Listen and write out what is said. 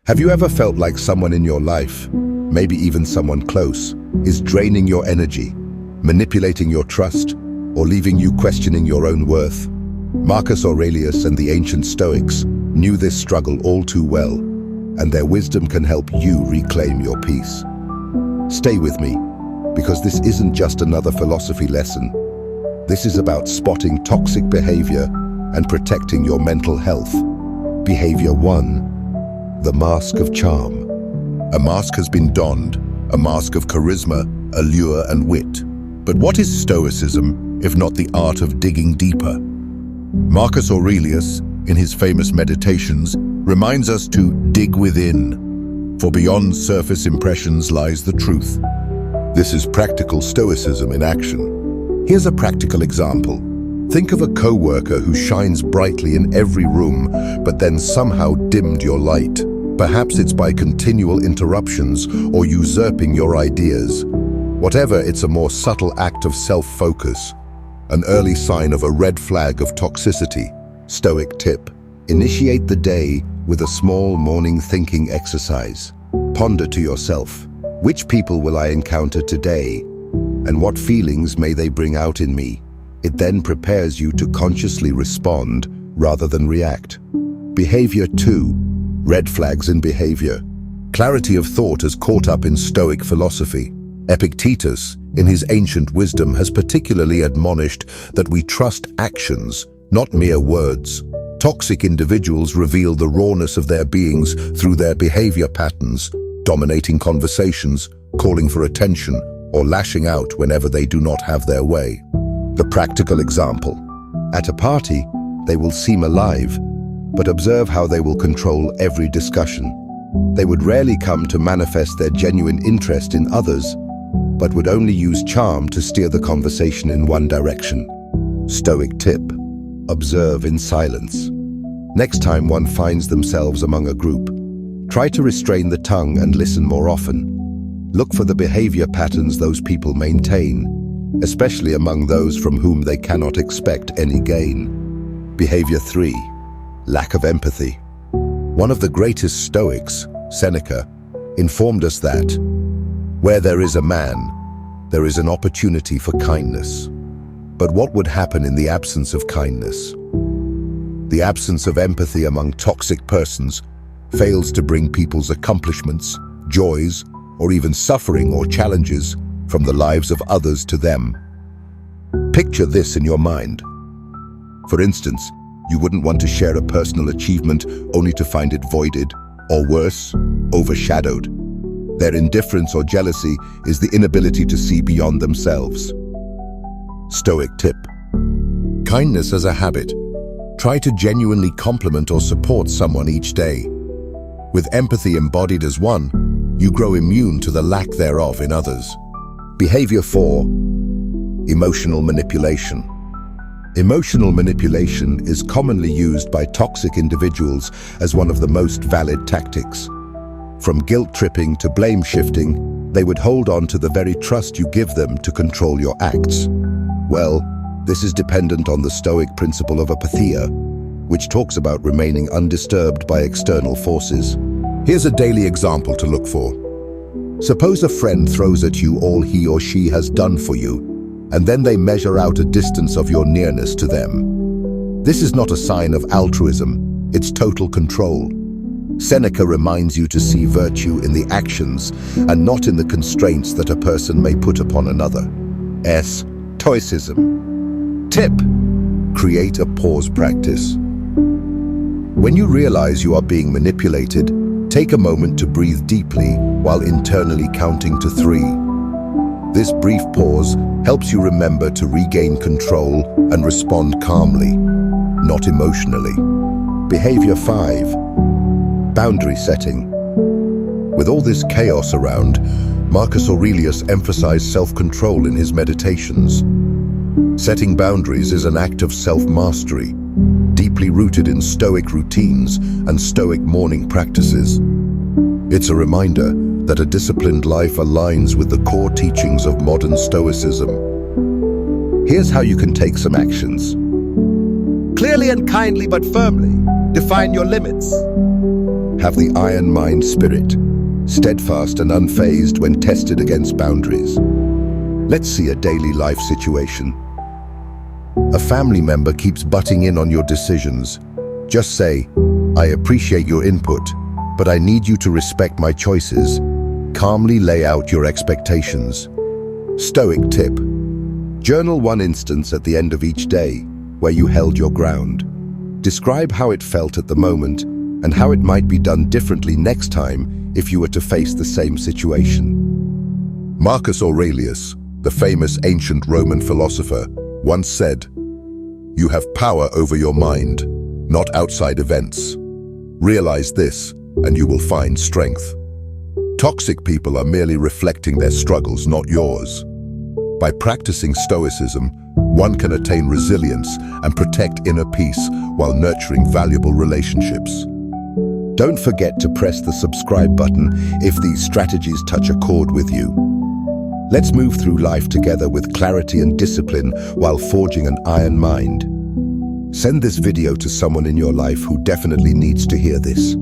Have you ever felt like someone in your life, maybe even someone close, is draining your energy, manipulating your trust, or leaving you questioning your own worth? Marcus Aurelius and the ancient Stoics knew this struggle all too well, and their wisdom can help you reclaim your peace. Stay with me, because this isn't just another philosophy lesson. This is about spotting toxic behavior and protecting your mental health. Behavior 1. The mask of charm. A mask has been donned, a mask of charisma, allure, and wit. But what is Stoicism, if not the art of digging deeper? Marcus Aurelius, in his famous Meditations, reminds us to dig within, for beyond surface impressions lies the truth. This is practical Stoicism in action. Here's a practical example. Think of a co-worker who shines brightly in every room, but then somehow dimmed your light. Perhaps it's by continual interruptions or usurping your ideas. Whatever, it's a more subtle act of self-focus, an early sign of a red flag of toxicity. Stoic tip: initiate the day with a small morning thinking exercise. Ponder to yourself, which people will I encounter today, and what feelings may they bring out in me? It then prepares you to consciously respond rather than react. Behaviour 2. Red flags in behaviour. Clarity of thought has caught up in Stoic philosophy. Epictetus, in his ancient wisdom, has particularly admonished that we trust actions, not mere words. Toxic individuals reveal the rawness of their beings through their behaviour patterns, dominating conversations, calling for attention, or lashing out whenever they do not have their way. The practical example. At a party, they will seem alive, but observe how they will control every discussion. They would rarely come to manifest their genuine interest in others, but would only use charm to steer the conversation in one direction. Stoic tip: observe in silence. Next time one finds themselves among a group, try to restrain the tongue and listen more often. Look for the behavior patterns those people maintain, especially among those from whom they cannot expect any gain. Behavior 3. Lack of empathy. One of the greatest Stoics, Seneca, informed us that where there is a man, there is an opportunity for kindness. But what would happen in the absence of kindness? The absence of empathy among toxic persons fails to bring people's accomplishments, joys, or even suffering or challenges from the lives of others to them. Picture this in your mind. For instance, you wouldn't want to share a personal achievement only to find it voided, or worse, overshadowed. Their indifference or jealousy is the inability to see beyond themselves. Stoic tip: kindness as a habit. Try to genuinely compliment or support someone each day. With empathy embodied as one, you grow immune to the lack thereof in others. Behavior 4. Emotional manipulation. Emotional manipulation is commonly used by toxic individuals as one of the most valid tactics. From guilt-tripping to blame-shifting, they would hold on to the very trust you give them to control your acts. Well, this is dependent on the Stoic principle of apatheia, which talks about remaining undisturbed by external forces. Here's a daily example to look for. Suppose a friend throws at you all he or she has done for you, and then they measure out a distance of your nearness to them. This is not a sign of altruism, it's total control. Seneca reminds you to see virtue in the actions and not in the constraints that a person may put upon another. Stoicism. Tip: create a pause practice. When you realize you are being manipulated, take a moment to breathe deeply while internally counting to 3. This brief pause helps you remember to regain control and respond calmly, not emotionally. Behavior 5. Boundary setting. With all this chaos around, Marcus Aurelius emphasized self-control in his Meditations. Setting boundaries is an act of self-mastery, deeply rooted in Stoic routines and Stoic morning practices. It's a reminder that a disciplined life aligns with the core teachings of modern Stoicism. Here's how you can take some actions. Clearly and kindly but firmly, define your limits. have the iron mind spirit, steadfast and unfazed when tested against boundaries. Let's see a daily life situation. A family member keeps butting in on your decisions. Just say, "I appreciate your input, but I need you to respect my choices." Calmly lay out your expectations. Stoic tip. Journal one instance at the end of each day where you held your ground. Describe how it felt at the moment and how it might be done differently next time if you were to face the same situation. Marcus Aurelius, the famous ancient Roman philosopher, once said, "You have power over your mind, not outside events. Realize this, and you will find strength." Toxic people are merely reflecting their struggles, not yours. By practicing Stoicism, one can attain resilience and protect inner peace while nurturing valuable relationships. Don't forget to press the subscribe button if these strategies touch a chord with you. Let's move through life together with clarity and discipline while forging an iron mind. Send this video to someone in your life who definitely needs to hear this.